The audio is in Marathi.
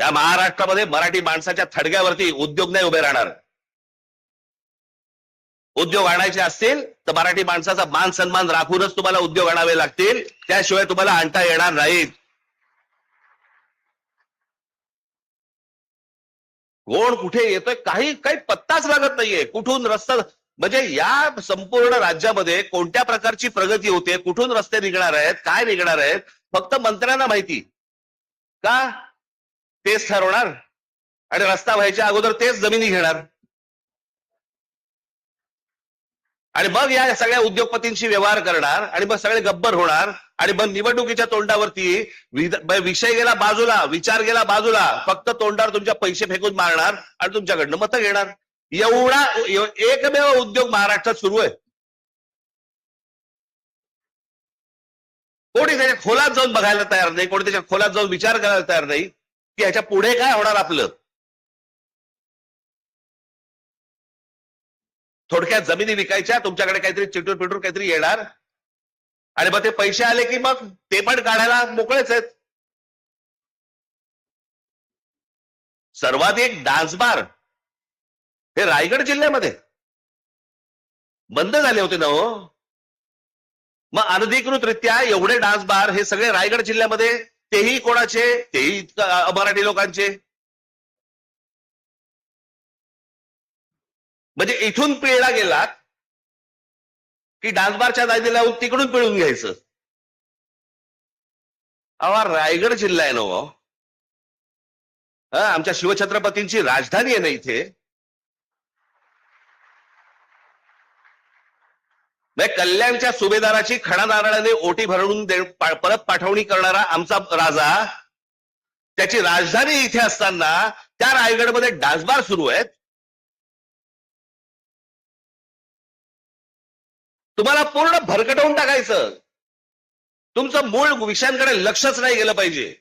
या महाराष्ट्रामध्ये मराठी माणसाच्या थडग्यावरती उद्योग नाही उभे राहणार. उद्योग आणायचे असतील तर मराठी माणसाचा मान सन्मान राखूनच तुम्हाला उद्योग आणावे लागतील, त्याशिवाय तुम्हाला आणता येणार नाहीत. कोण कुठे येतोय काही पत्ताच लागत नाहीये. कुठून रस्ता, म्हणजे या संपूर्ण राज्यामध्ये कोणत्या प्रकारची प्रगती होते, कुठून रस्ते निघणार आहेत, काय निघणार आहेत, फक्त मंत्र्यांना माहिती. का? तेच ठरवणार आणि रस्ता व्हायच्या अगोदर तेच जमिनी घेणार आणि मग या सगळ्या उद्योगपतींशी व्यवहार करणार आणि मग सगळे गब्बर होणार आणि मग निवडणुकीच्या तोंडावरती विषय गेला बाजूला, विचार गेला बाजूला, फक्त तोंडावर तुमच्या पैसे फेकून मारणार आणि तुमच्याकडनं मतं घेणार. एवढा एकमेव उद्योग महाराष्ट्रात सुरू आहे. कोणी त्याच्या खोलात जाऊन बघायला तयार नाही, कोणी त्याच्या खोलात जाऊन विचार करायला तयार नाही की ह्याच्या पुढे काय होणार आपलं. थोडक्यात जमिनी विकायच्या, तुमच्याकडे काहीतरी चिटूर पिटूर काहीतरी येणार आणि मग ते पैसे आले की मग ते पण काढायला मोकळेच आहेत. सर्वाधिक डान्स बार हे रायगड जिल्ह्यामध्ये बंद झाले होते ना हो. मग अनधिकृतरित्या एवढे डान्स बार हे सगळे रायगड जिल्ह्यामध्ये, तेही कोणाचे? तेही मराठी लोकांचे. म्हणजे इथून पिळला गेला की डान्स बारच्या दायदी लावून तिकडून पिळून घ्यायचं. अवा रायगड जिल्हा आहे ना हो, आमच्या शिवछत्रपतींची राजधानी आहे ना इथे. कल्याणच्या सुभेदाराची खडा नारळाने ओटी भरून परत पाठवणी करणारा आमचा राजा, त्याची राजधानी इथे असताना त्या रायगडमध्ये डान्सबार सुरू आहेत. तुम्हाला पूर्ण भरकटवून टाकायचं. तुमचं मूळ विषयांकडे लक्षच नाही गेलं पाहिजे.